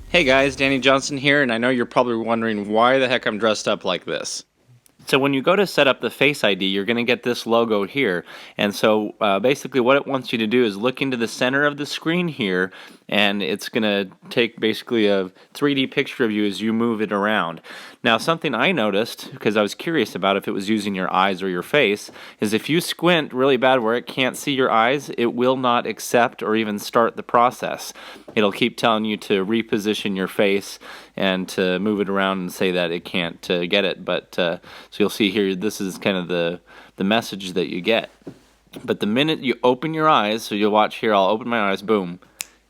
Hey guys, Danny Johnson here, and I know you're probably wondering why the heck I'm dressed up like this. So when you go to set up the Face ID, you're going to get this logo here. And so basically what it wants you to do is look into the center of the screen here, and it's going to take basically a 3D picture of you as you move it around. Now something I noticed, because I was curious about if it was using your eyes or your face, is if you squint really bad where it can't see your eyes, it will not accept or even start the process. It'll keep telling you to reposition your face and to move it around and say that it can't get it. But so you'll see here, this is kind of the message that you get. But the minute you open your eyes, so you'll watch here, I'll open my eyes, boom,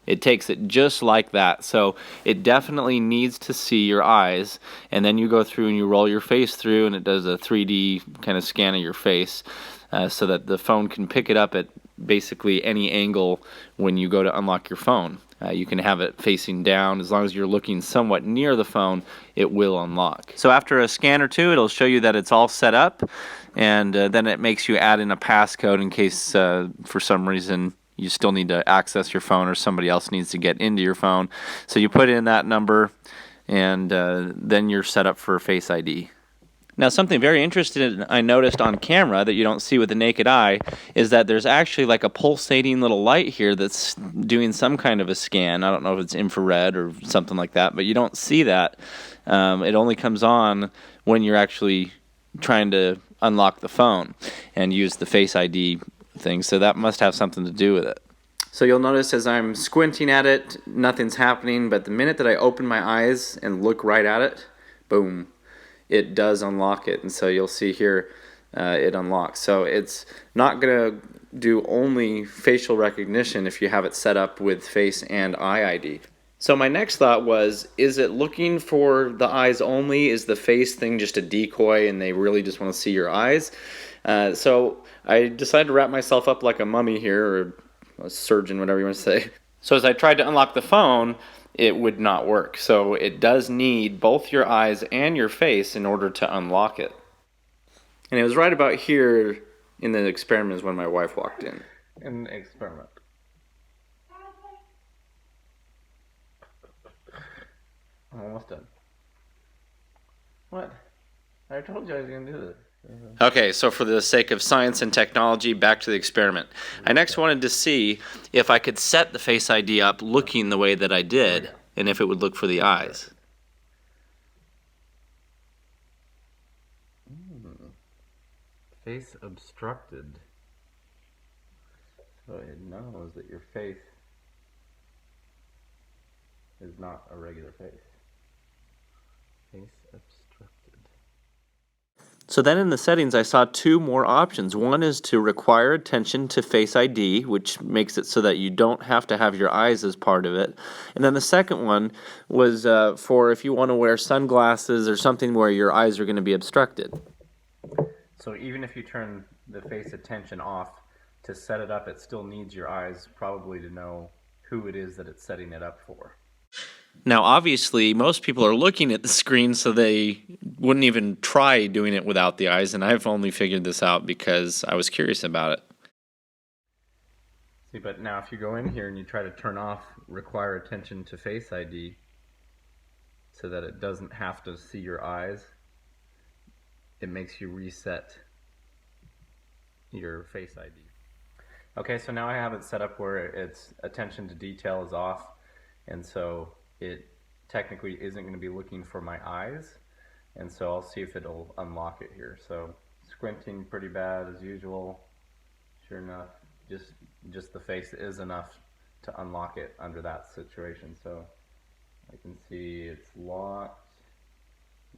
it takes it just like that. So it definitely needs to see your eyes, and then you go through and you roll your face through, and it does a 3D kind of scan of your face so that the phone can pick it up at basically any angle when you go to unlock your phone. You can have it facing down. As long as you're looking somewhat near the phone, it will unlock. So after a scan or two, it'll show you that it's all set up, and then it makes you add in a passcode in case for some reason you still need to access your phone or somebody else needs to get into your phone. So you put in that number, and then you're set up for Face ID. Now, something very interesting I noticed on camera that you don't see with the naked eye is that there's actually like a pulsating little light here that's doing some kind of a scan. I don't know if it's infrared or something like that, but you don't see that. It only comes on when you're actually trying to unlock the phone and use the Face ID thing, so that must have something to do with it. So you'll notice as I'm squinting at it, nothing's happening, but the minute that I open my eyes and look right at it, boom, it does unlock it. And so you'll see here it unlocks. So it's not going to do only facial recognition if you have it set up with Face and Eye ID. So my next thought was, is it looking for the eyes only? Is the face thing just a decoy and they really just want to see your eyes? So I decided to wrap myself up like a mummy here, or a surgeon, whatever you want to say. So as I tried to unlock the phone, it would not work. So it does need both your eyes and your face in order to unlock it. And it was right about here in the experiment is when my wife walked in. An experiment. I'm almost done. What? I told you I was going to do this. Okay, so for the sake of science and technology, back to the experiment. I next wanted to see if I could set the Face ID up looking the way that I did, and if it would look for the eyes. Face obstructed. So it knows that your face is not a regular face. Face obstructed. So then in the settings, I saw two more options. One is to require attention to Face ID, which makes it so that you don't have to have your eyes as part of it. And then the second one was for if you want to wear sunglasses or something where your eyes are going to be obstructed. So even if you turn the face attention off, to set it up, it still needs your eyes probably to know who it is that it's setting it up for. Now, obviously, most people are looking at the screen, so they wouldn't even try doing it without the eyes, and I've only figured this out because I was curious about it. See, but now if you go in here and you try to turn off require attention to Face ID so that it doesn't have to see your eyes, it makes you reset your Face ID. Okay, so now I have it set up where its attention to detail is off, and so it technically isn't going to be looking for my eyes, and so I'll see if it'll unlock it here. So squinting pretty bad as usual. Sure enough, just the face is enough to unlock it under that situation. So I can see it's locked.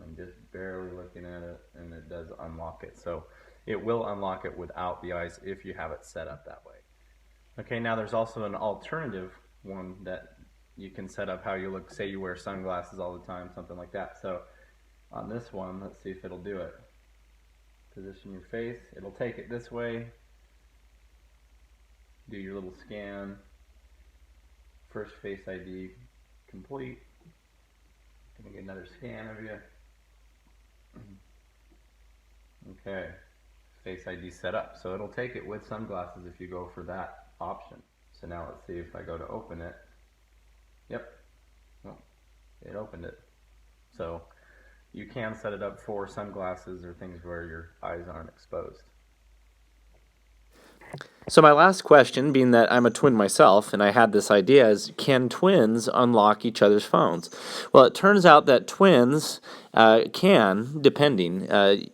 I'm just barely looking at it, and it does unlock it. So it will unlock it without the eyes if you have it set up that way. Okay, now there's also an alternative one that you can set up how you look. Say you wear sunglasses all the time, something like that. So on this one, let's see if it'll do it. Position your face. It'll take it this way. Do your little scan. First Face ID complete. Gonna get another scan of you. Okay, Face ID set up. So it'll take it with sunglasses if you go for that option. So now let's see if I go to open it. Yep. Oh, it opened it. So you can set it up for sunglasses or things where your eyes aren't exposed. So my last question, being that I'm a twin myself and I had this idea, is can twins unlock each other's phones? Well, it turns out that twins can, depending.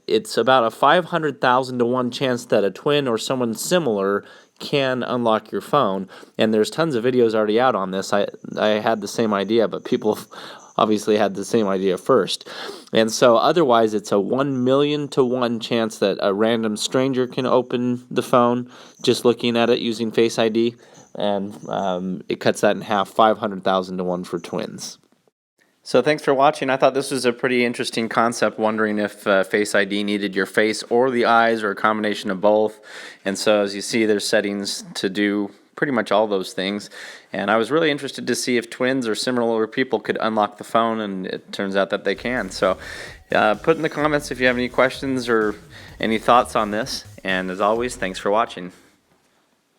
It's about a 500,000 to 1 chance that a twin or someone similar can unlock your phone. And there's tons of videos already out on this. I had the same idea, but people obviously had the same idea first. And so otherwise it's a 1 million to 1 chance that a random stranger can open the phone just looking at it using Face ID. And it cuts that in half, 500,000 to 1 for twins. So thanks for watching. I thought this was a pretty interesting concept, wondering if Face ID needed your face or the eyes or a combination of both. And so as you see, there's settings to do pretty much all those things. And I was really interested to see if twins or similar people could unlock the phone, and it turns out that they can. So put in the comments if you have any questions or any thoughts on this. And as always, thanks for watching.